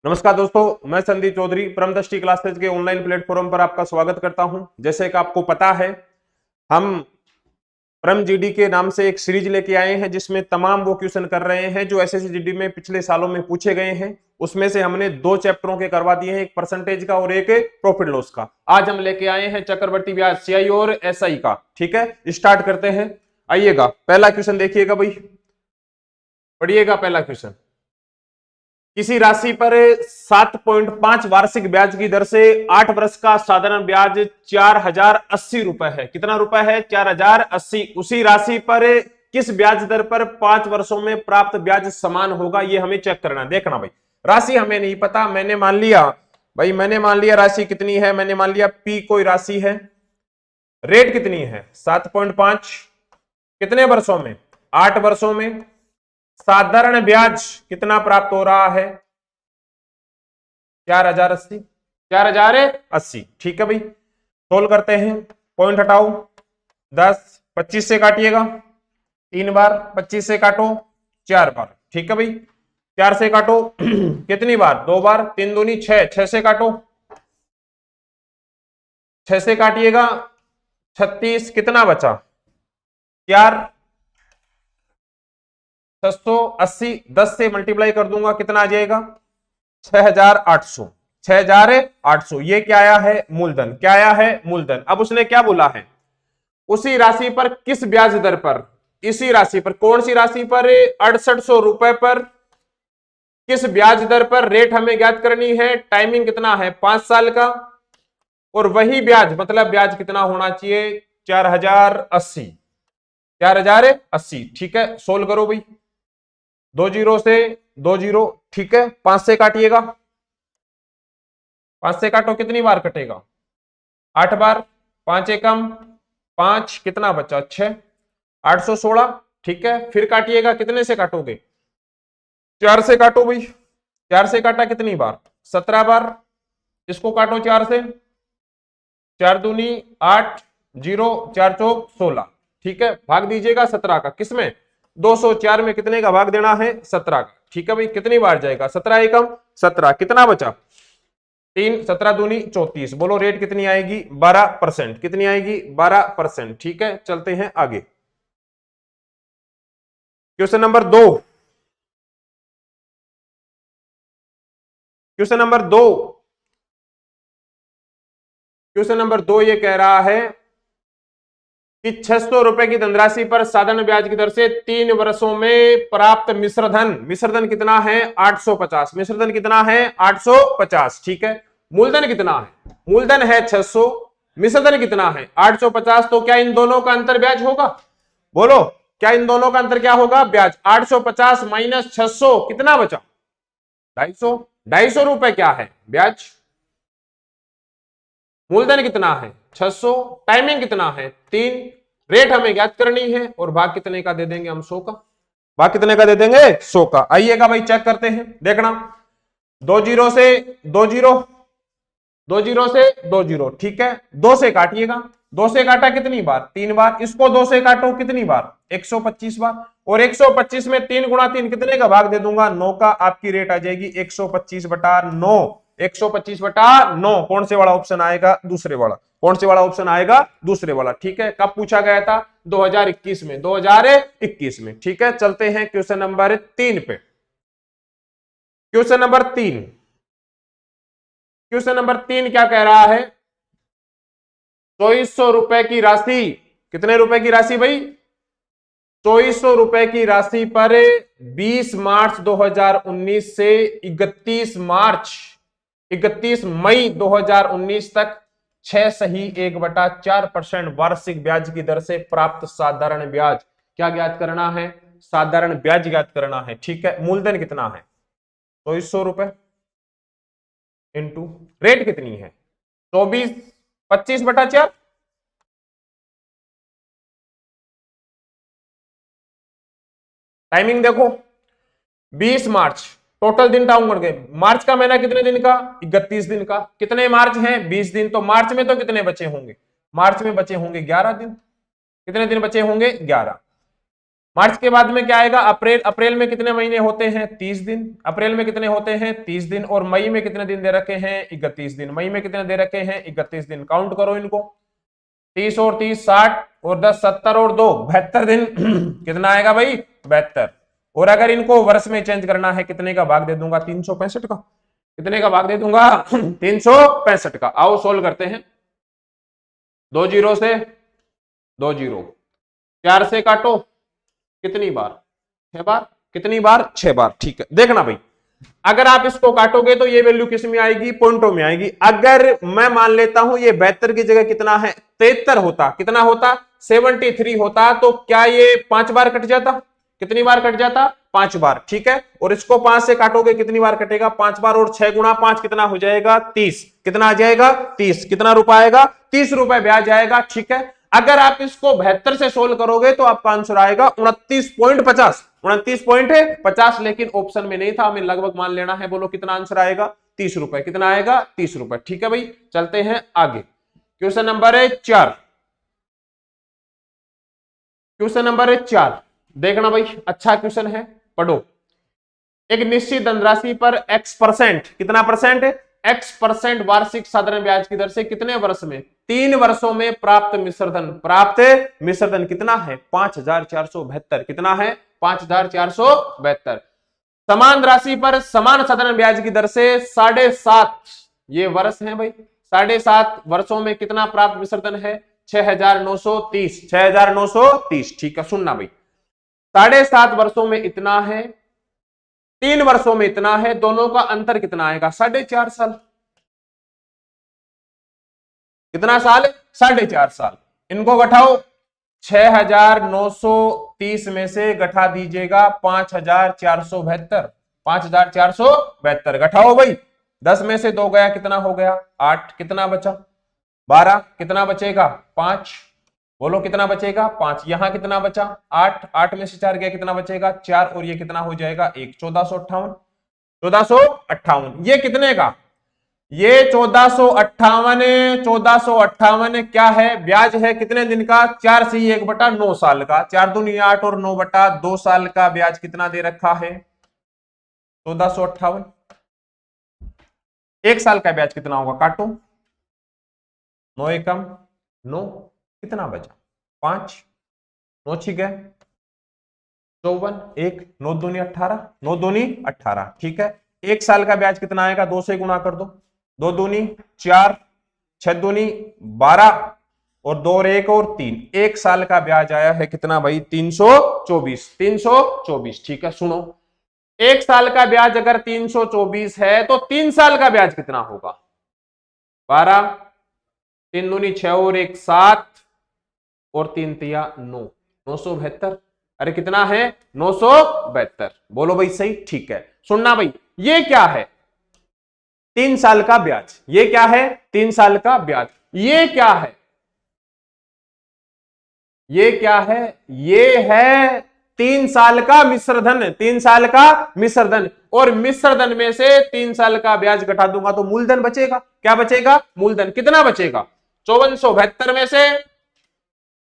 नमस्कार दोस्तों, मैं संदीप चौधरी परमदृष्टि क्लासेज के ऑनलाइन प्लेटफॉर्म पर आपका स्वागत करता हूं। जैसे कि आपको पता है, हम परम जीडी के नाम से एक सीरीज लेके आए हैं जिसमें तमाम वो क्वेश्चन कर रहे हैं जो एसएससी जीडी में पिछले सालों में पूछे गए हैं। उसमें से हमने दो चैप्टरों के करवा दिए हैं, एक परसेंटेज का और एक प्रॉफिट लॉस का। आज हम लेके आए हैं चक्रवर्ती ब्याज सीआई और एसआई का। ठीक है, स्टार्ट करते हैं। आइएगा, पहला क्वेश्चन देखिएगा भाई, पढ़िएगा पहला क्वेश्चन। किसी राशि पर 7.5 वार्षिक ब्याज की दर से 8 वर्ष का साधारण ब्याज 4080 रुपए है। कितना रुपए है? 4080। उसी राशि पर किस ब्याज दर पर 5 वर्षों में प्राप्त ब्याज समान होगा, ये हमें चेक करना। देखना भाई, राशि हमें नहीं पता, मैंने मान लिया भाई, मैंने मान लिया राशि कितनी है, मैंने मान लिया पी कोई राशि है। रेट कितनी है? 7.5। कितने वर्षों में? 8 वर्षों में। साधारण ब्याज कितना प्राप्त हो रहा है? 4080। 4080। ठीक है भाई, सोल्व करते हैं। पॉइंट हटाओ, 10 25 से काटिएगा, 3 बार 25 से काटो, 4 बार। ठीक है भाई, 4 से काटो कितनी बार? 2 बार। 3 दूनी 6, 6 से काटो, 6 से काटिएगा 36। कितना बचा? 4 680। 10 से मल्टीप्लाई कर दूंगा, कितना आ जाएगा? 6800। 6800। ये क्या आया है? मूलधन। क्या आया है? मूलधन। अब उसने क्या बोला है? उसी राशि पर किस ब्याज दर पर, इसी राशि पर, कौन सी राशि पर? 6800 रुपए पर किस ब्याज दर पर रेट हमें ज्ञात करनी है। टाइमिंग कितना है? 5 साल का। और वही ब्याज, मतलब ब्याज कितना होना चाहिए? 4080। 4080। ठीक है, सोल्व करो भाई। 2 जीरो से 2 जीरो। ठीक है, 5 से काटिएगा, 5 से काटो, कितनी बार कटेगा? 8 बार। 5 एकम 5, कितना बचा? 6। 816। ठीक है, फिर काटिएगा, कितने से काटोगे? 4 से काटो भाई। 4 से काटा कितनी बार? 17 बार। इसको काटो 4 से, 4 दूनी 8, 0 4 चौक 16। ठीक है, भाग दीजिएगा 17 का। किसमें? 204 में कितने का भाग देना है? 17 का। ठीक है भाई, कितनी बार जाएगा? 17 एकम 17। कितना बचा? 3। 17 दूनी 34। बोलो रेट कितनी आएगी? 12%। कितनी आएगी? 12%। ठीक है, चलते हैं आगे। Question number 2। Question number 2। Question number 2 ये कह रहा है कि 600 रुपए की धनराशि पर साधारण ब्याज की दर से 3 वर्षों में प्राप्त मिश्रधन, मिश्रधन कितना है? 850। मिश्रधन कितना है? 850। ठीक है, मूलधन कितना है? मूलधन है 600, मिश्रधन कितना है? 850। तो क्या इन दोनों का अंतर ब्याज होगा? बोलो, क्या इन दोनों का अंतर क्या होगा? ब्याज। 850 माइनस 600, कितना बचा? 250। 250 रुपए क्या है? ब्याज। मूलधन कितना है? 600। टाइमिंग कितना है? 3। रेट हमें ज्ञात करनी है और भाग कितने का दे देंगे हम? 100 का। भाग कितने का दे देंगे? 100 का। आइएगा भाई, चेक करते हैं। देखना, 2 जीरो से 2 जीरो, 2 जीरो से 2 जीरो। ठीक है, 2 से काटिएगा। 2 से काटा कितनी बार? 3 बार। इसको 2 से काटो, कितनी बार? 125 बार। और 125 में 3 गुणा 3 कितने का भाग दे दूंगा? 9 का। आपकी रेट आ जाएगी 125/9। 125/9। कौन से वाला ऑप्शन आएगा? दूसरे वाला। कौन से वाला ऑप्शन आएगा? दूसरे वाला। ठीक है, कब पूछा गया था? 2021 में। 2021 में। ठीक है, चलते हैं क्वेश्चन नंबर 3 पे। Question number 3। क्वेश्चन नंबर 3 क्या कह रहा है? 2400 रुपए की राशि, कितने रुपए की राशि भाई? 2400 रुपए की राशि पर 20 मार्च 2019 से 31 मई 2019 तक 6 सही 1/4% वार्षिक ब्याज की दर से प्राप्त साधारण ब्याज क्या ज्ञात करना है? साधारण ब्याज ज्ञात करना है। ठीक है, मूलधन कितना है? 2400 रुपए इंटू रेट कितनी है? 24। 25/4। टाइमिंग देखो, 20 मार्च। टोटल दिन टाउन गए। मार्च का महीना कितने दिन का? 31 दिन का। कितने मार्च हैं? 20 दिन। तो मार्च में तो कितने बचे होंगे? मार्च में बचे होंगे 11 दिन। कितने दिन बचे होंगे? 11। मार्च के बाद में क्या आएगा? अप्रैल। अप्रैल में कितने महीने होते हैं? 30 दिन। अप्रैल में कितने होते हैं? 30 दिन। और मई में कितने दिन दे रखे हैं? 31 दिन। मई में कितने दे रखे हैं? 31 दिन। काउंट करो इनको, 30 और 30 60 और 10 70 और 2 72 दिन। कितना आएगा भाई? 72। और अगर इनको वर्ष में चेंज करना है, कितने का भाग दे दूंगा? 365 का। कितने का भाग दे दूंगा? 365 का। आओ सोल्व करते हैं। 2 जीरो से 2 जीरो, 4 से काटो, कितनी बार? 6 बार। कितनी बार? 6 बार। ठीक है, देखना भाई, अगर आप इसको काटोगे तो ये वैल्यू किस में आएगी? पॉइंटों में आएगी। अगर मैं मान लेता हूं ये 72 की जगह कितना है? 73 होता, कितना होता? 73 होता, तो क्या ये 5 बार कट जाता? कितनी बार कट जाता? 5 बार। ठीक है, और इसको 5 से काटोगे, कितनी बार कटेगा? 5 बार। और 6 गुणा 5 कितना हो जाएगा? 30। कितना आ जाएगा? 30। कितना रुपया आएगा? 30 रुपए ब्याज आएगा। ठीक है, अगर आप इसको 72 से सोल्व करोगे तो आपका आंसर आएगा 29.50। 29.50, लेकिन ऑप्शन में नहीं था, हमें लगभग मान लेना है। बोलो कितना आंसर आएगा? 30 रुपए। कितना आएगा? 30 रुपए। ठीक है भाई, चलते हैं आगे। क्वेश्चन नंबर है 4। क्वेश्चन नंबर है 4, देखना भाई, अच्छा क्वेश्चन है, पढ़ो। एक निश्चित धनराशि पर x%, कितना परसेंट? x% वार्षिक साधारण ब्याज की दर से कितने वर्ष में? 3 वर्षों में प्राप्त मिश्रधन। प्राप्त मिश्रधन कितना है? 5472। कितना है? 5472। समान राशि पर समान साधारण ब्याज की दर से 7.5, ये वर्ष है भाई, 7.5 वर्षों में कितना प्राप्त मिश्रधन है? 6930। 6930। ठीक है, सुनना भाई, 7.5 वर्षों में इतना है, 3 वर्षों में इतना है, दोनों का अंतर कितना आएगा? 4.5 साल। कितना साल? 4.5 साल। इनको घटाओ, 6930 में से घटा दीजिएगा 5472। 5472 घटाओ भाई, 10 में से 2 गया, कितना हो गया? 8। कितना बचा? 12। कितना बचेगा? 5। बोलो कितना बचेगा? 5। यहां कितना बचा? 8। 8 में से 4 गया, कितना बचेगा? 4। और ये कितना हो जाएगा? 1। 1458। 1458। ये कितने का? ये 1458। 1458 क्या है? ब्याज है कितने दिन का? 4 से 1/9 साल का। 4 दूनी 8 और 9/2 साल का ब्याज कितना दे रखा है? 1458। 1 साल का ब्याज कितना होगा? काटो, 9 एकम 9, कितना बचा? 5। 9 छिके 54, 1, 9 दूनी 18, 9 दूनी 18। ठीक है, 1 साल का ब्याज कितना आएगा? 2 से गुणा कर दो, 2 दूनी 4, 6 दूनी 12 और 2 और 1 और 3। 1 साल का ब्याज आया है कितना भाई? 324। 324। ठीक है, सुनो, 1 साल का ब्याज अगर 324 है तो 3 साल का ब्याज कितना होगा? 12, 3 दूनी 6 और 1 7 और 3 तिया 9, 972। अरे कितना है? 972। बोलो भाई सही। ठीक है, सुनना भाई, ये क्या है? 3 साल का ब्याज। ये क्या है? 3 साल का ब्याज। ये क्या है? ये क्या है? ये है 3 साल का मिश्रधन। 3 साल का मिश्रधन, और मिश्रधन में से 3 साल का ब्याज घटा दूंगा तो मूलधन बचेगा। क्या बचेगा? मूलधन। कितना बचेगा? 5472 में से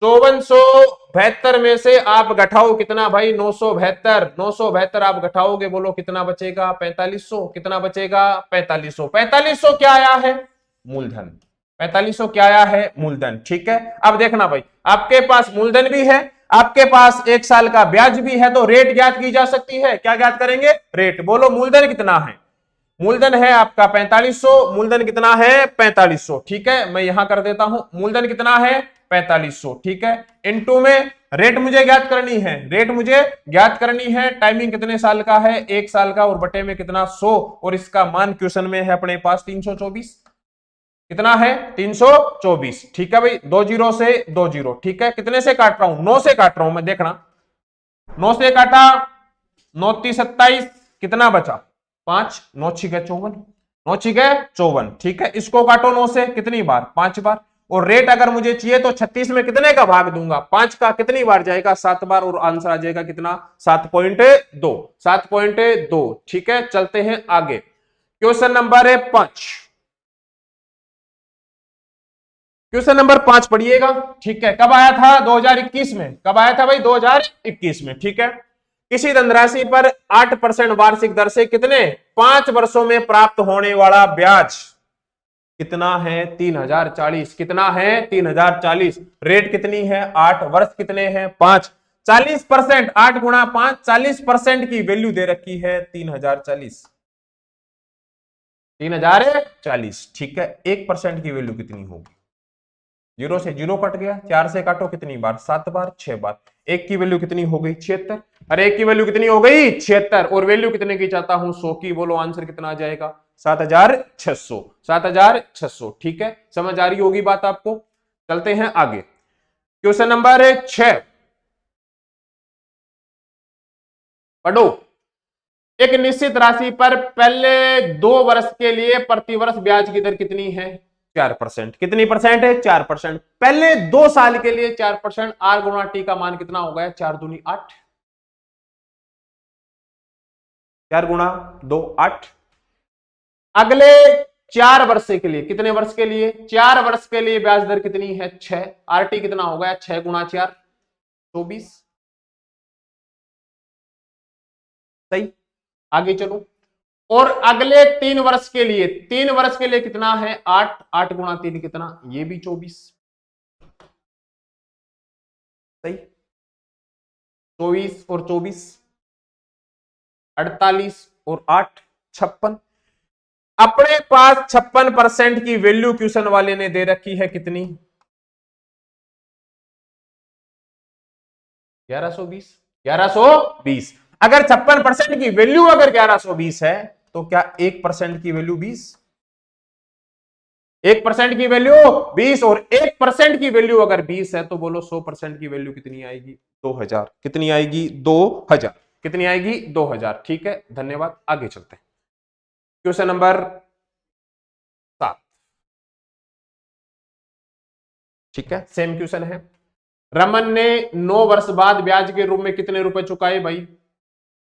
5472 में से आप घटाओ कितना भाई? 972। 972 आप घटाओगे, बोलो कितना बचेगा? 4500। कितना बचेगा? 4500। 4500 क्या आया है? मूलधन। 4500 क्या आया है? मूलधन। ठीक है, अब देखना भाई, आपके पास मूलधन भी है, आपके पास 1 साल का ब्याज भी है, तो रेट ज्ञात की जा सकती है। क्या ज्ञात करेंगे? रेट। बोलो मूलधन कितना है? मूलधन है आपका 4500। मूलधन कितना है? 4500। ठीक है, मैं यहां कर देता हूं, मूलधन कितना है? 4500। ठीक है, इनटू में रेट मुझे ज्ञात करनी है। रेट मुझे ज्ञात करनी है। टाइमिंग कितने साल का है? 1 साल का, और बटे में कितना? 100, और इसका मान क्वेश्चन में है अपने पास 324। कितना है? 324। ठीक है भाई, 2 जीरो से 2 जीरो। ठीक है, कितने से काट रहा हूं? 9 से काट रहा हूं मैं, देखना, 9 से काटा, 9 30 27, कितना बचा? 5। 9 6 54, 9 6 54। ठीक है, इसको काटो 9 से, कितनी बार? 5 बार। और रेट अगर मुझे चाहिए तो 36 में कितने का भाग दूंगा? 5 का। कितनी बार जाएगा? 7 बार, और आंसर आ जाएगा कितना? 7.2। 7.2। ठीक है, चलते हैं आगे। क्वेश्चन नंबर है 5। क्वेश्चन नंबर 5 पढ़िएगा। ठीक है, कब आया था? 2021 में। कब आया था भाई? 2021 में। ठीक है, किसी धनराशि पर 8% वार्षिक दर से कितने 5 वर्षों में प्राप्त होने वाला ब्याज कितना है? 3040। कितना है? 3040। रेट कितनी है? 8। वर्ष कितने हैं? 5। 40%, 8 गुणा 5, 40% की वैल्यू दे रखी है 3040। 3040। ठीक है, 1% की वैल्यू कितनी होगी? 0 से 0 कट गया, 4 से काटो कितनी बार? 7 बार, 6 बार। 1 की वैल्यू कितनी हो गई? 76। अरे 1 की वैल्यू कितनी हो गई? 76। और वैल्यू कितने की चाहता हूं? 100 की। बोलो आंसर कितना आ जाएगा? 7600। 7600। ठीक है, समझ आ रही होगी बात आपको। चलते हैं आगे। क्वेश्चन नंबर 6 पढ़ो। एक निश्चित राशि पर पहले 2 वर्ष के लिए प्रतिवर्ष ब्याज की दर कितनी है? 4%। कितनी परसेंट है? 4%। पहले 2 साल के लिए 4%। आर गुणा टी का मान कितना हो गया? 4 दूनी 8। 4 गुणा 2 8। अगले 4 वर्ष के लिए, कितने वर्ष के लिए? 4 वर्ष के लिए ब्याज दर कितनी है? 6। आर टी कितना हो गया? 6 गुणा 4 24। सही, आगे चलो। और अगले 3 वर्ष के लिए, 3 वर्ष के लिए कितना है? 8। 8 गुणा 3 कितना? ये भी 24। सही, 24 और 24 48 और 8 56। अपने पास 56% की वैल्यू क्वेश्चन वाले ने दे रखी है कितनी? 1120। 1120। अगर 56% की वैल्यू अगर 1120 है तो क्या 1% की वैल्यू 20? 1% की वैल्यू 20 और 1% की वैल्यू अगर 20 है तो बोलो 100% की वैल्यू कितनी आएगी? 2000। कितनी आएगी? 2000। कितनी आएगी? 2000। ठीक है, धन्यवाद। आगे चलते हैं। Question number 7। ठीक है, सेम क्वेश्चन है। रमन ने 9 वर्ष बाद ब्याज के रूप में कितने रुपए चुकाए भाई?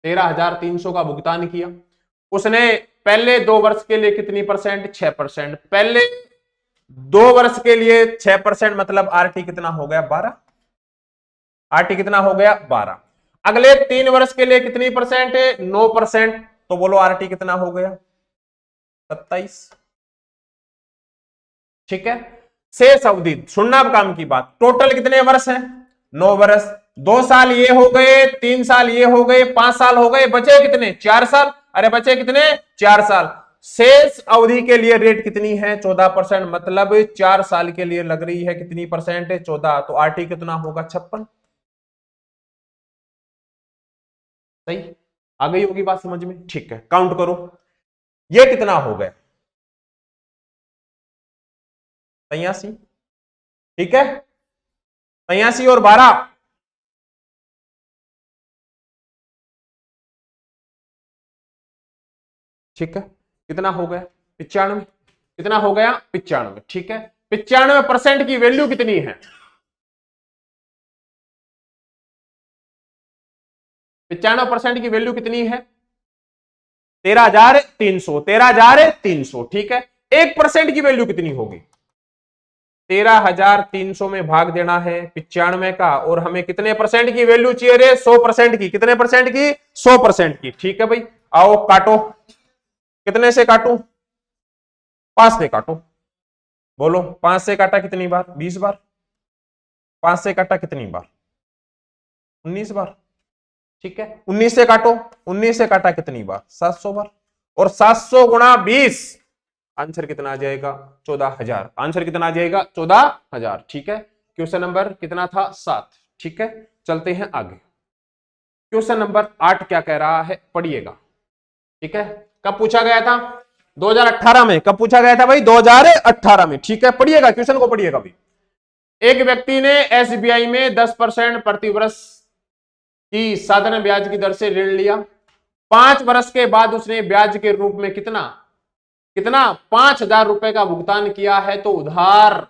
13,300 का भुगतान किया। उसने पहले 2 वर्ष के लिए कितनी परसेंट? 6%। पहले 2 वर्ष के लिए 6% मतलब आरटी कितना हो गया? 12। आरटी कितना हो गया? 12। अगले 3 वर्ष के लिए कितनी परसेंट है? 9%। तो बोलो आरटी कितना हो गया? 27। ठीक है, शेष अवधि सुनना अब काम की बात। टोटल कितने वर्ष है? 9 वर्ष। 2 साल ये हो गए, 3 साल ये हो गए, 5 साल हो गए, बचे कितने? 4 साल। अरे बचे कितने? 4 साल। शेष अवधि के लिए रेट कितनी है? 14%। मतलब 4 साल के लिए लग रही है कितनी परसेंट? 14। तो आरटी कितना होगा? 56। सही, आ गई होगी बात समझ में। ठीक है, काउंट करो, ये कितना हो गया? 83। ठीक है, 83 और 12 ठीक है, कितना हो गया? 95। कितना हो गया? 95। ठीक है, 95% की वैल्यू कितनी है? 95% की वैल्यू कितनी है? 13,300। 13,300। ठीक है, 1% की वैल्यू कितनी होगी? 13,300 में भाग देना है 95 का, और हमें कितने परसेंट की वैल्यू चाहिए रे? 100% की। कितने परसेंट की? 100% की। ठीक है भाई, आओ काटो। कितने से काटू? 5 से काटो। बोलो 5 से काटा कितनी बार? 20 बार। 5 से काटा कितनी बार? 19 बार। ठीक है, 19 से काटो। 19 से काटा कितनी बार? 700 बार। और 700 गुणा 20, आंसर कितना आ जाएगा? 14,000। आंसर कितना आ जाएगा? 14,000। ठीक है, क्वेश्चन नंबर कितना था? 7। ठीक है, चलते हैं आगे। क्वेश्चन नंबर 8 क्या कह रहा है? पढ़िएगा। ठीक है, कब पूछा गया था? 2018 में। कब पूछा गया था भाई? 2018 में। ठीक है, पढ़िएगा, क्वेश्चन को पढ़िएगा भाई। एक व्यक्ति ने एसबीआई में 10% प्रतिवर्ष की साधारण ब्याज की दर से ऋण लिया। 5 वर्ष के बाद उसने ब्याज के रूप में कितना कितना 5,000 रुपए का भुगतान किया है। तो उधार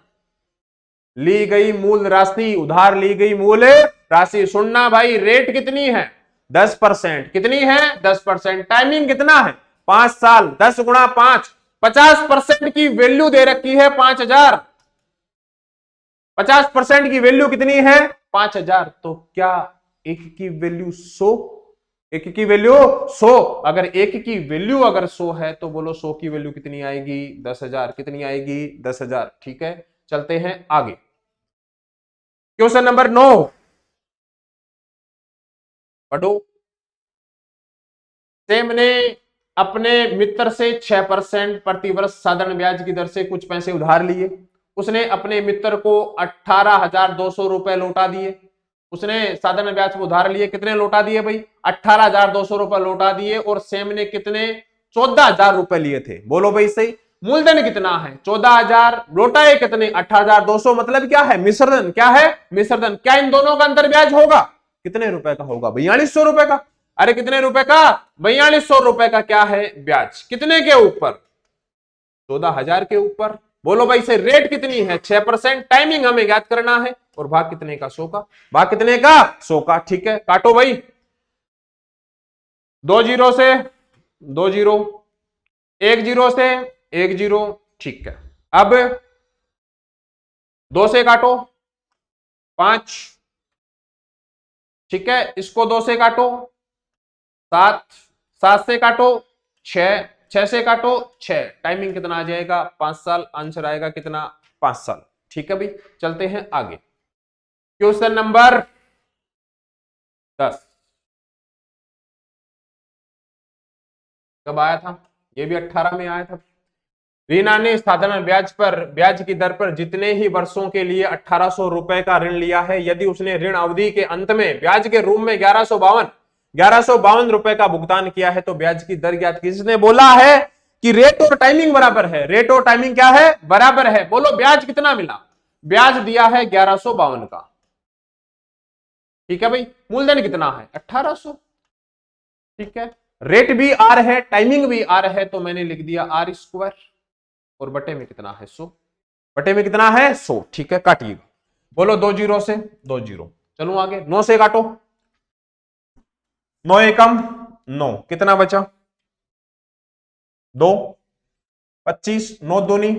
ली गई मूल राशि, उधार ली गई मूल राशि, सुनना भाई, रेट कितनी है? 10%। कितनी है? 10%। टाइमिंग कितना है? 5 साल। 10 गुणा 5, 50% की वैल्यू दे रखी है 5,000। 50% की वैल्यू कितनी है 5000, तो क्या एक की वैल्यू 100, एक की वैल्यू 100, अगर एक की वैल्यू अगर 100 है तो बोलो 100 की वैल्यू कितनी आएगी 10,000, कितनी आएगी 10,000। ठीक है, चलते हैं आगे। क्वेश्चन नंबर 9 पढ़ो। सेम ने अपने मित्र से 6% प्रतिवर्ष साधारण ब्याज की दर से कुछ पैसे उधार लिए। उसने अपने मित्र को 18,200 रुपए लौटा दिए। उसने साधारण ब्याज को उधार लिए, कितने लौटा दिए भाई 18,200 रुपए लौटा दिए, और सेम ने कितने 14,000 रुपए लिए थे। बोलो भाई सही, मूलधन कितना है 14,000, लौटाए कितने 18,200, मतलब क्या है मिश्रधन, क्या है मिश्रधन। क्या इन दोनों का अंतर ब्याज होगा, कितने रुपए का होगा 4200 रुपए का। अरे कितने रुपए का 4200 रुपए का क्या है ब्याज, कितने के ऊपर 14,000 के ऊपर। बोलो भाई से रेट कितनी है 6%, टाइमिंग हमें याद करना है, और भाग कितने का 100 का, भाग कितने का 100 का। ठीक है, काटो भाई, 2 जीरो से 2 जीरो, 1 जीरो से 1 जीरो। ठीक है, अब 2 से काटो 5, ठीक है, इसको 2 से काटो 7, 7 से काटो 6, 6 से काटो 6, टाइमिंग कितना आ जाएगा 5 साल, आंसर आएगा कितना 5 साल। ठीक है भाई, चलते हैं आगे। क्वेश्चन नंबर 10 कब आया था, ये भी 18 में आया था। रीना ने साधारण ब्याज पर, ब्याज की दर पर जितने ही वर्षों के लिए 1800 रुपए का ऋण लिया है, यदि उसने ऋण अवधि के अंत में ब्याज के रूप में 1152 रुपए का भुगतान किया है तो ब्याज की दर ज्ञात। किसने बोला है कि रेट और टाइमिंग बराबर है, रेट और टाइमिंग क्या है बराबर है। बोलो ब्याज कितना मिला, ब्याज दिया है 1152 का। ठीक है भाई, मूलधन कितना है 1800। ठीक है, रेट भी आर है, टाइमिंग भी आर है, तो मैंने लिख दिया आर स्क्वायर, और बटे में कितना है 100, बटे में कितना है 100। ठीक है, काटिएगा। बोलो 2 जीरो से 2 जीरो, चलो आगे। 9 से काटो, 9 एकम 9, कितना बचा 2, 25, 9 दूनी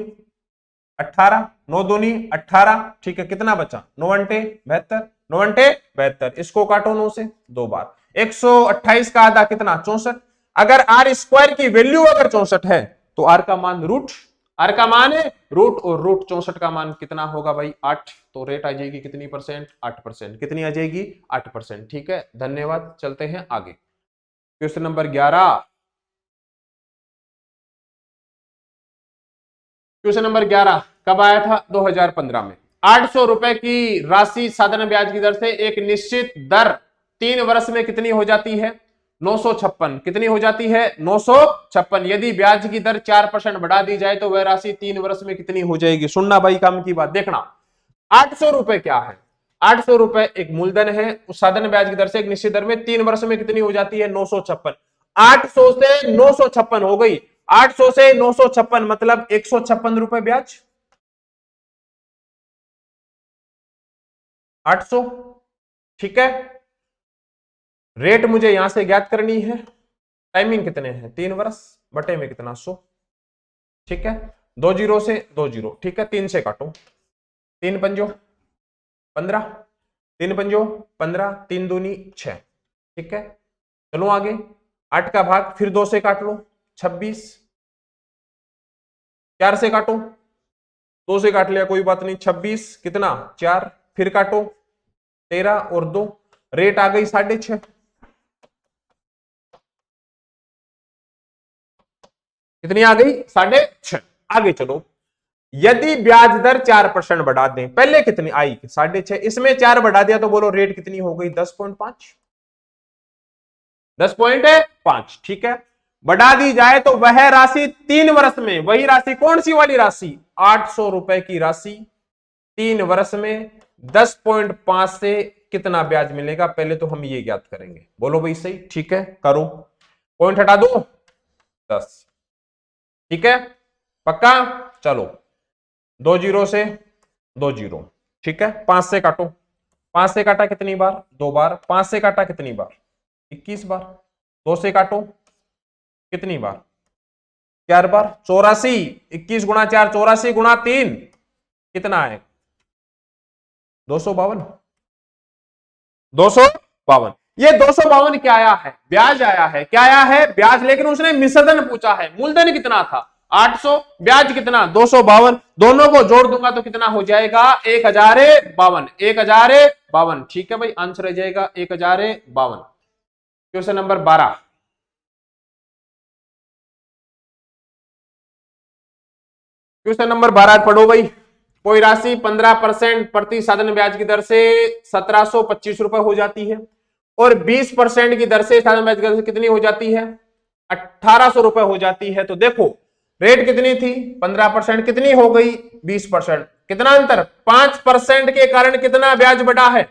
18, 9 दूनी 18। ठीक है, कितना बचा 9 अंटे 72, 9 अंटे 72, इसको काटो 9 से 2 बार। 128 का आधा कितना 64। अगर आर स्क्वायर की वैल्यू अगर 64 है तो आर का मान रूट, आर का मान है रूट, और रूट 64 का मान कितना होगा भाई 8, तो रेट आ जाएगी कितनी परसेंट 8%, कितनी आ जाएगी 8%। ठीक है, धन्यवाद, चलते हैं आगे। क्वेश्चन नंबर 11, क्वेश्चन नंबर 11 कब आया था 2015 में। 800 रुपए की राशि साधारण ब्याज की दर से एक निश्चित दर 3 वर्ष में कितनी हो जाती है 956, कितनी हो जाती है 956। यदि ब्याज की दर 4% बढ़ा दी जाए तो वह राशि 3 वर्ष में कितनी हो जाएगी। सुनना भाई, काम की बात देखना। 800 रुपए क्या है, 800 रुपए एक मूलधन है, उस साधारण ब्याज की दर से एक निश्चित दर में 3 वर्ष में कितनी हो जाती है 956। 800 से 956 हो गई, 800 से 956 मतलब 156 रुपए ब्याज, 800। ठीक है, रेट मुझे यहां से ज्ञात करनी है, टाइमिंग कितने हैं 3 वर्ष, बटे में कितना 100। ठीक है, 2 जीरो से 2 जीरो। ठीक है, 3 से काटो, 3 पंजो 15, 3 पंजो 15, 3 दूनी 6। ठीक है, चलो आगे। 8 का भाग फिर 2 से काट लो 26, 4 से काटो, 2 से काट लिया कोई बात नहीं, 26 कितना 4, फिर काटो 13 और 2, रेट आ गई 6.5, कितनी आ गई 6.5। आगे चलो, यदि ब्याज दर 4% बढ़ा दें, पहले कितनी आई 6.5, इसमें 4 बढ़ा दिया तो बोलो रेट कितनी हो गई 10.5, 10.5। ठीक है, बढ़ा दी जाए तो वह राशि 3 वर्ष में, वही राशि कौन सी वाली राशि 800 रुपए की राशि 3 वर्ष में 10.5 से कितना ब्याज मिलेगा, पहले तो हम ये ज्ञात करेंगे। बोलो भाई सही। ठीक है, करो, पॉइंट हटा दो 10। ठीक है, पक्का, चलो 2 जीरो से 2 जीरो। ठीक है, 5 से काटो, 5 से काटा कितनी बार 2 बार, 5 से काटा कितनी बार 21 बार, 2 से काटो कितनी बार 4 बार, 84, 21 गुणा 4 84 गुणा 3 कितना है 252, 252। ये 252 क्या आया है? ब्याज आया है। क्या आया है? ब्याज। लेकिन उसने मिश्रधन पूछा है। मूलधन कितना था? 800, ब्याज कितना? 252। दोनों को जोड़ दूंगा तो कितना हो जाएगा? 1052, 1052। ठीक है भाई, आंसर आ जाएगा 1052। Question number 12। क्वेश्चन नंबर 12 पढ़ो भाई। कोई राशि 15% प्रति साधन ब्याज की दर से 1725 रुपए हो जाती है और 20% की दर से साधन ब्याज की दर से कितनी हो जाती है? 1800 रुपए हो जाती है। तो देखो रेट कितनी थी? 15%, कितनी हो गई? 20%। कितना अंतर? 5% के कारण कितना ब्याज बढ़ा है?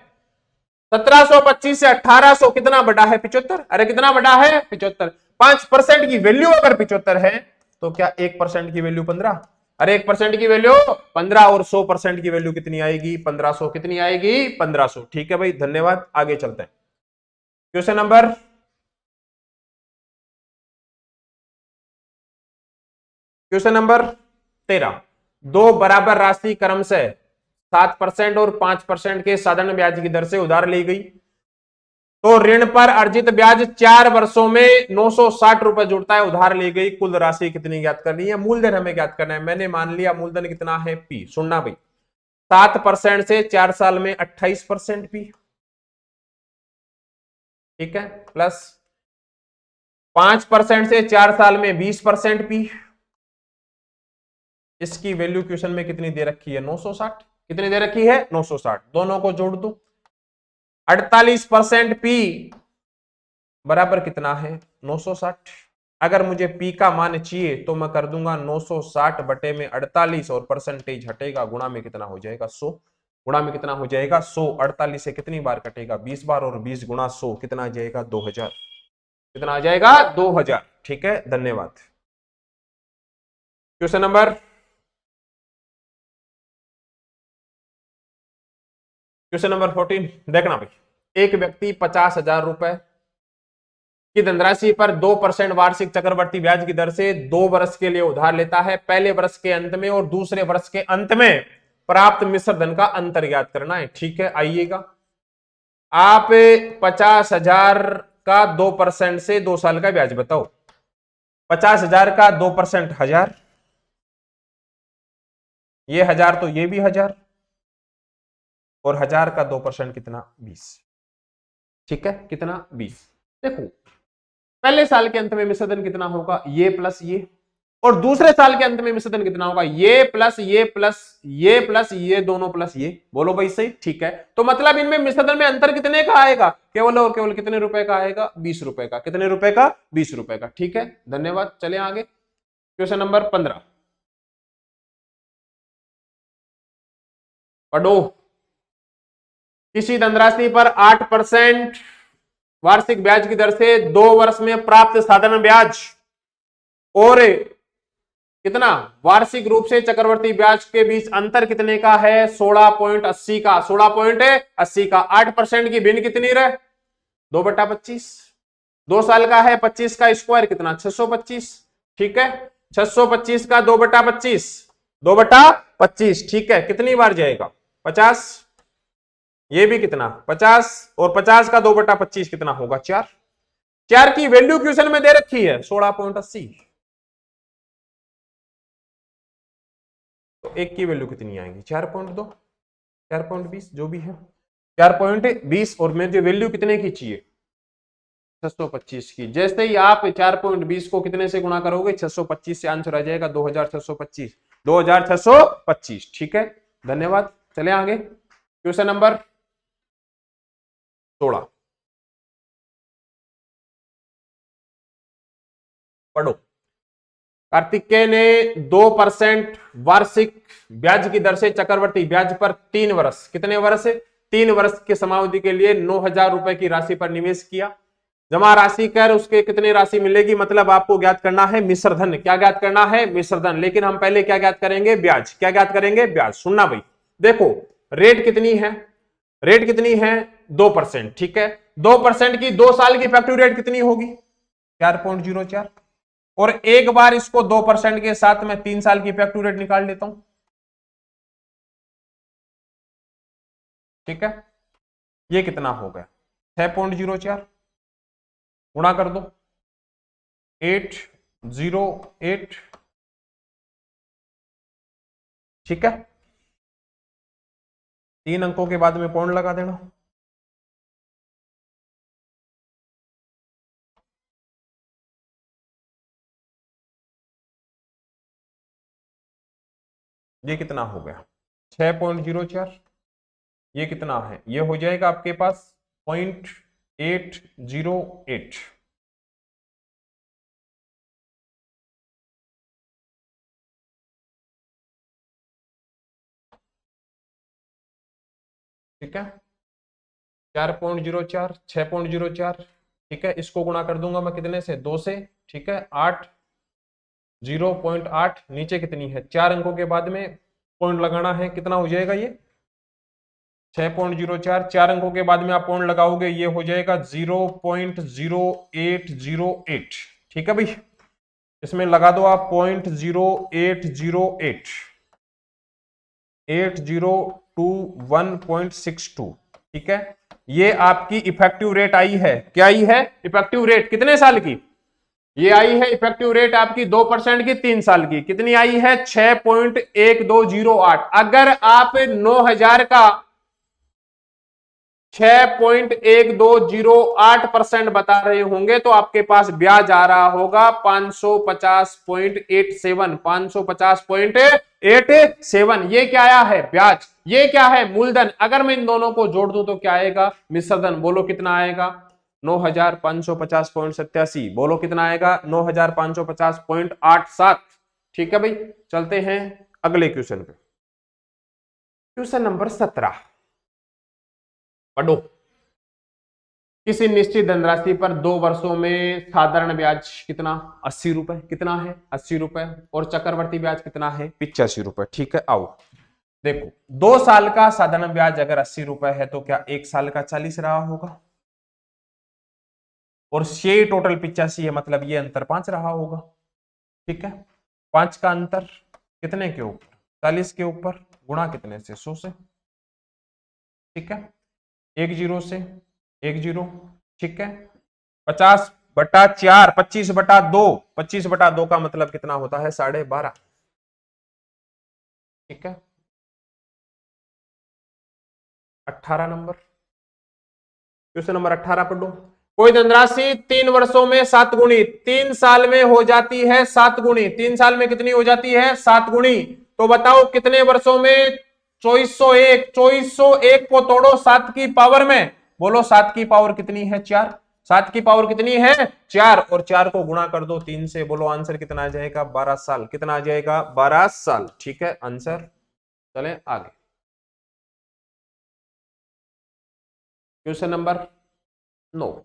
1725 से 1800 कितना बढ़ा है? 75। अरे कितना बढ़ा है? 75। 5% की वैल्यू अगर 75 है तो क्या 1% की वैल्यू 15? अरे 1% की वैल्यू 15 और 100% की वैल्यू कितनी आएगी? 1500। कितनी आएगी? 1500। ठीक है भाई, धन्यवाद। आगे चलते हैं। Question number 13। दो बराबर राशि क्रमशः 7% और 5% के साधारण ब्याज की दर से उधार ली गई तो ऋण पर अर्जित ब्याज 4 वर्षों में 960 रुपए जुड़ता है। उधार ली गई कुल राशि कितनी ज्ञात करनी है? मूलधन हमें ज्ञात करना है। मैंने मान लिया मूलधन कितना है? पी। सुनना भाई, 7% से 4 साल में 28% पी, ठीक है, प्लस 5% से 4 साल में 20% पी। इसकी वैल्यू क्वेश्चन में कितनी दे रखी है? 960। कितनी दे रखी है? 960। दोनों को जोड़ दो। 48% पी बराबर कितना है? 960। अगर मुझे पी का मान चाहिए तो मैं कर दूंगा 960 बटे में 48 और परसेंटेज हटेगा, गुणा में कितना हो जाएगा? 100। गुणा में कितना हो जाएगा? 100। 48 से कितनी बार कटेगा? 20 बार, और 20 गुणा 100 कितना आ जाएगा? 2000। कितना आ जाएगा? 2000। ठीक है, धन्यवाद। क्वेश्चन नंबर 14 देखना भाई। एक व्यक्ति 50,000 रुपए की धनराशि पर 2% वार्षिक चक्रवर्ती ब्याज की दर से 2 वर्ष के लिए उधार लेता है। पहले वर्ष के अंत में और दूसरे वर्ष के अंत में प्राप्त मिश्र धन का अंतर ज्ञात करना है। ठीक है, आइएगा। आप 50,000 का 2% से 2 साल का ब्याज बताओ। 50,000 का 2% 1000, ये 1000 तो ये भी 1000, और 1000 का 2% कितना? 20। ठीक है, कितना? 20। देखो पहले साल के अंत में मिश्रधन कितना होगा? ये प्लस ये, और दूसरे साल के अंत में मिश्रधन कितना होगा? ये प्लस ये प्लस ये प्लस ये, दोनों प्लस ये। बोलो भाई सही? ठीक है, तो मतलब इनमें मिश्रधन में अंतर कितने का आएगा? केवल और केवल कितने रुपए का आएगा? 20 रुपए का। कितने रुपए का? 20 रुपए का। ठीक है, धन्यवाद। चले आगे। क्वेश्चन नंबर 15 पढ़ो। किसी धनराशि पर 8% वार्षिक ब्याज की दर से 2 वर्ष में प्राप्त साधारण ब्याज और कितना वार्षिक रूप से चक्रवर्ती ब्याज के बीच अंतर कितने का है? 16.80 का। 16.80 का। 8% की भिन्न कितनी रहे? 2/25। 2 साल का है 25 का स्क्वायर कितना? 625। ठीक है, 625 का 2/25, 2/25। ठीक है, कितनी बार जाएगा? 50। ये भी कितना? 50, और 50 का 2/25 कितना होगा? 4। 4 की वैल्यू क्वेश्चन में दे रखी है 16.80, तो एक की वैल्यू कितनी आएगी? 4.2, 4.20, जो भी है 4.20, और मुझे वैल्यू कितने की चाहिए? 625 की। जैसे ही आप 4.20 को कितने से गुणा करोगे? 625 से, आंसर आ जाएगा 2625। 2625। ठीक है, धन्यवाद। चले आगे। क्वेश्चन नंबर 16 पढ़ो। कार्तिकेय ने 2% वार्षिक ब्याज की दर से चक्रवर्ती ब्याज पर 3 वर्ष, कितने वर्ष? 3 वर्ष के समावधि के लिए 9,000 रुपए की राशि पर निवेश किया। जमा राशि कर उसके कितनी राशि मिलेगी? मतलब आपको ज्ञात करना है मिश्रधन। क्या ज्ञात करना है? मिश्रधन। लेकिन हम पहले क्या ज्ञात करेंगे? ब्याज। क्या ज्ञात करेंगे? ब्याज। सुनना भाई, देखो रेट कितनी है? रेट कितनी है? 2%। ठीक है, 2% की 2 साल की इफेक्टिव रेट कितनी होगी? 4.04। और एक बार इसको 2% के साथ मैं 3 साल की इफेक्टिव रेट निकाल लेता हूं। ठीक है, ये कितना हो गया 6.04, गुणा कर दो 808, ठीक है, 3 अंकों के बाद में पॉइंट लगा देना। ये कितना हो गया 6.04, ये कितना है, ये हो जाएगा आपके पास 0.808, ठीक है, 4.04 6.04, ठीक है, इसको गुणा कर दूंगा मैं कितने से 2 से, ठीक है, 8 0.8, नीचे कितनी है 4 अंकों के बाद में पॉइंट लगाना है, कितना हो जाएगा ये 6.04, 4 अंकों के बाद में आप पॉइंट लगाओगे ये हो जाएगा 0.0808, ठीक है भाई, इसमें लगा दो आप 0.0808, 8021.62, ठीक है, ये आपकी इफेक्टिव रेट आई है, क्या आई है इफेक्टिव रेट कितने साल की, ये आई है इफेक्टिव रेट आपकी 2% की 3 साल की, कितनी आई है 6.1208। अगर आप 9000 का 6.1208% बता रहे होंगे तो आपके पास ब्याज आ रहा होगा 550.87, 550.87, ये क्या आया है ब्याज, ये क्या है मूलधन। अगर मैं इन दोनों को जोड़ दूं तो क्या आएगा मिश्रधन, बोलो कितना आएगा 9550.87, बोलो कितना आएगा 9550.87, ठीक है भाई। चलते हैं अगले क्वेश्चन पे, क्वेश्चन नंबर 17 पढ़ो। किसी निश्चित धनराशि पर 2 वर्षों में साधारण ब्याज कितना 80 रुपए, कितना है 80 रुपए, और चक्रवर्ती ब्याज कितना है 85 रुपए, ठीक है। आओ देखो 2 साल का साधारण ब्याज अगर 80 रुपए है तो क्या 1 साल का 40 रहा होगा, और ये टोटल 85 है, मतलब ये अंतर 5 रहा होगा, ठीक है। 5 का अंतर कितने के ऊपर 40 के ऊपर, गुणा कितने से 100 से, ठीक है, 1 0 से 1 0, ठीक है, 50/4 25/2, 25/2 का मतलब कितना होता है 12.5, ठीक है। 18 नंबर, क्वेश्चन नंबर 18 पढ़ो। कोई धनराशि 3 वर्षों में 7 गुणी, 3 साल में हो जाती है 7 गुणी, 3 साल में कितनी हो जाती है 7 गुणी, तो बताओ कितने वर्षों में 2401, 2401 को तोड़ो 7 की पावर में, बोलो 7 की पावर कितनी है 4, 7 की पावर कितनी है 4, और 4 को गुणा कर दो 3 से, बोलो आंसर कितना आ जाएगा 12 साल, कितना आ जाएगा 12 साल, ठीक है आंसर। चले आगे, क्वेश्चन नंबर 9,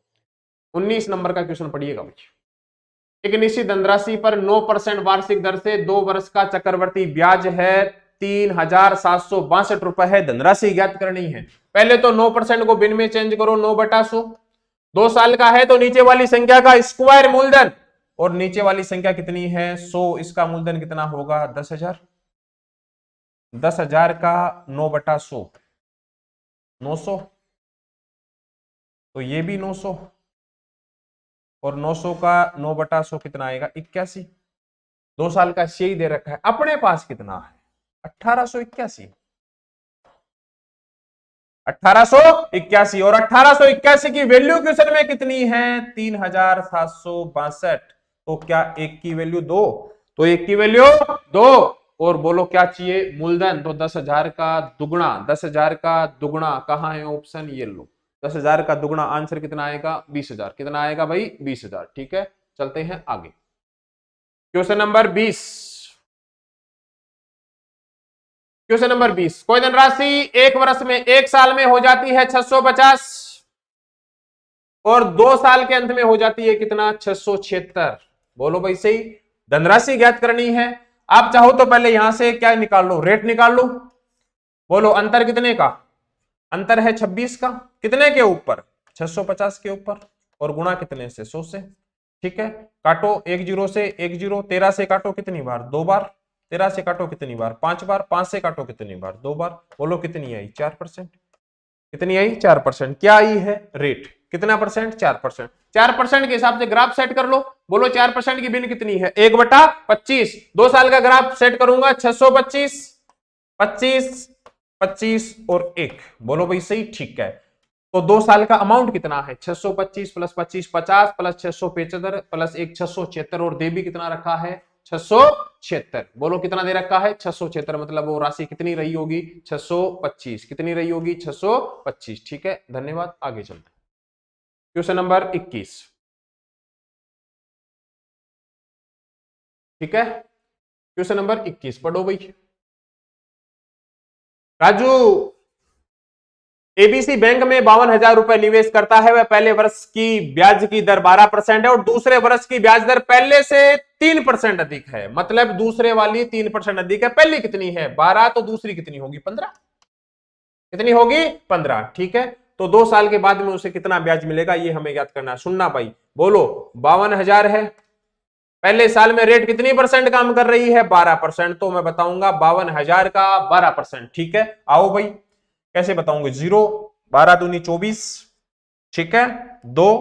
19 नंबर का क्वेश्चन पढ़िएगा भाई। एक निश्चित धनराशि पर 9% वार्षिक दर से 2 वर्ष का चक्रवर्ती ब्याज है 3762 रुपए है, धनराशि ज्ञात करनी है। पहले तो 9% को बिन में चेंज करो, 9/100, 2 साल का है तो नीचे वाली संख्या का स्क्वायर मूलधन, और नीचे वाली संख्या कितनी है 100, इसका मूलधन कितना होगा 10,000, 10,000 का 9/100 900, तो ये भी 900, और 900 का 9/100 कितना आएगा 81, 2 साल का यही दे रखा है, अपने पास कितना है 1881, 1881, और 1881 की वैल्यू क्वेश्चन में कितनी है 3762, तो क्या 1 की वैल्यू 2, तो 1 की वैल्यू 2, और बोलो क्या चाहिए मूलधन, तो 10,000 का दुगुना, 10,000 का दुगुना कहां है ऑप्शन, ये लो 10,000 का दुगुना, आंसर कितना आएगा 20,000, कितना आएगा भाई 20,000, ठीक है। चलते हैं आगे, क्वेश्चन नंबर 20, क्वेश्चन नंबर 20, कोई धनराशि 1 वर्ष में 1 साल में हो जाती है 650, और 2 साल के अंत में हो जाती है कितना 676, बोलो भाई सही, धनराशि ज्ञात करनी है। आप चाहो तो पहले यहां से क्या निकाल लो, रेट निकाल लो, बोलो अंतर कितने का, अंतर है 26 का, कितने के ऊपर 650 के ऊपर, और गुणा कितने से 100 से, ठीक है। काटो 1 0 से 1 0, 13 से काटो कितनी बार 2 बार, 13 से काटो कितनी बार 5 बार, 5 से काटो कितनी बार 2 बार, बोलो कितनी आई 4%, कितनी आई 4%। क्या आई है रेट, कितना परसेंट 4%। 4% के हिसाब से ग्राफ सेट कर लो। बोलो 4% की बिन कितनी है 1/25। 2 साल का ग्राफ सेट करूंगा 625, 25, 25 और 1। बोलो भाई सही, ठीक है। तो 2 साल का अमाउंट कितना है 625 प्लस 25 50 प्लस 675 प्लस 1 676 और दे भी कितना रखा है 676। बोलो कितना दे रखा है 676, मतलब वो राशि कितनी रही होगी 625। कितनी रही होगी 625। ठीक है, धन्यवाद। आगे चलते हैं क्वेश्चन नंबर 21। ठीक है, क्वेश्चन नंबर 21 पढ़ो भाई। राजू एबीसी बैंक में 52,000 रुपए निवेश करता है। वह पहले वर्ष की ब्याज की दर 12% है और दूसरे वर्ष की ब्याज दर पहले से 3% अधिक है। मतलब दूसरे वाली 3% अधिक है, पहली कितनी है 12, तो दूसरी कितनी होगी 15। कितनी होगी 15। ठीक है, तो 2 साल के बाद में उसे कितना ब्याज मिलेगा ये हमें याद करना है। सुनना भाई, बोलो 52,000 है, पहले साल में रेट कितनी परसेंट काम कर रही है 12%। तो मैं बताऊंगा 52,000 का 12%। ठीक है, आओ भाई कैसे बताऊंगे। 0 12 दूनी 24, ठीक है, 2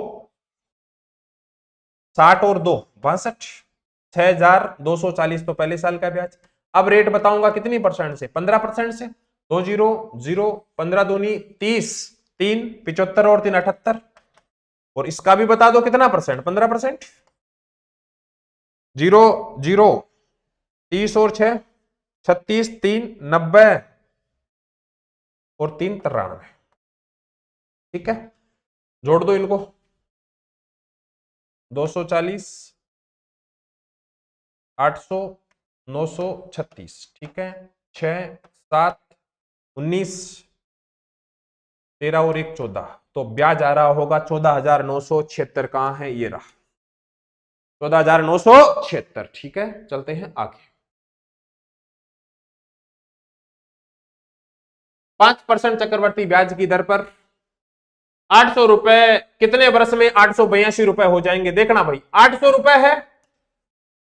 60 और 2 62, 6,240 तो पहले साल का ब्याज। अब रेट बताऊंगा कितनी परसेंट से 15% से। 2 0 0 15 दूनी 30, 3 75 और 3 78। और इसका भी बता दो कितना परसेंट 15%। 0 0 30 और 6 36, 3 90 और 3 93। ठीक है, जोड़ दो इनको 240 800 936। ठीक है, 6 7 19 13 और 1 14। तो ब्याज आ रहा होगा 14,976। कहां है ये रहा 14,976। ठीक है, चलते हैं आगे। 5% चक्रवर्ती ब्याज की दर पर 800 रुपए कितने वर्ष में 882 रुपए हो जाएंगे। देखना भाई 800 रुपए है,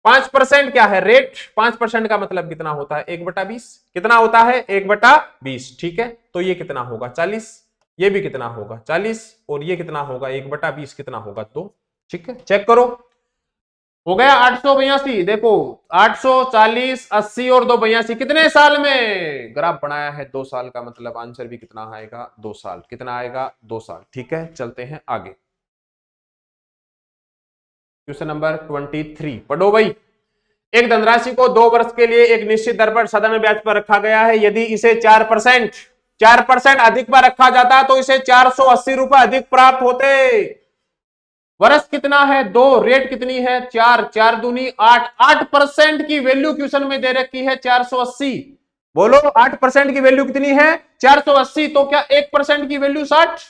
5% क्या है रेट। 5% का मतलब कितना होता है 1/20। कितना होता है 1/20। ठीक है, तो ये कितना होगा 40, ये भी कितना होगा 40 और ये कितना होगा 1/20 कितना होगा 2। ठीक है, चेक करो, हो गया 882। देखो 840 80 और 2 82 कितने साल में ग्राफ बनाया है 2 साल का, मतलब आंसर भी कितना आएगा 2 साल। कितना आएगा 2 साल। ठीक है, चलते हैं आगे। क्वेश्चन नंबर 23 पढ़ो भाई। एक धनराशि को 2 वर्ष के लिए एक निश्चित दर पर साधारण ब्याज पर रखा गया है। यदि इसे 4% अधिक पर रखा जाता तो इसे 480 रुपए अधिक प्राप्त होते। वर्ष कितना है 2, रेट कितनी है 4, 4 दूनी 8। 8% की वैल्यू क्वेश्चन में दे रखी है 480। बोलो 8% की वैल्यू कितनी है 480। तो क्या 1% की वैल्यू 60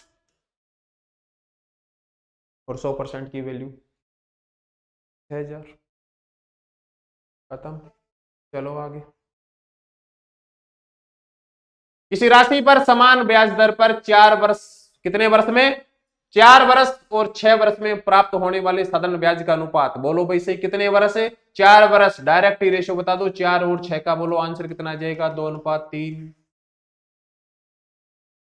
और 100% की वैल्यू 6,000। खत्म, चलो आगे। किसी राशि पर समान ब्याज दर पर 4 वर्ष, कितने वर्ष में 4 वर्ष और 6 वर्ष में प्राप्त होने वाले साधारण ब्याज का अनुपात। बोलो भाई सही, कितने वर्ष है 4 वर्ष। डायरेक्ट ही रेशियो बता दो 4 और 6 का। बोलो आंसर कितना आ जाएगा 2:3।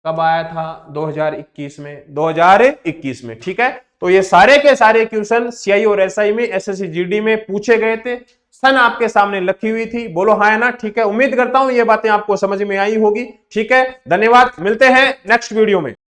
कब आया था 2021 में, 2021 में। ठीक है, तो ये सारे के सारे क्वेश्चन सीआई और एसआई में एसएससी जीडी में पूछे गए थे। सन आपके सामने लिखी हुई थी। बोलो हाँ है ना। ठीक है, उम्मीद करता हूं ये बातें आपको समझ में आई होगी। ठीक है, धन्यवाद, मिलते हैं नेक्स्ट वीडियो में।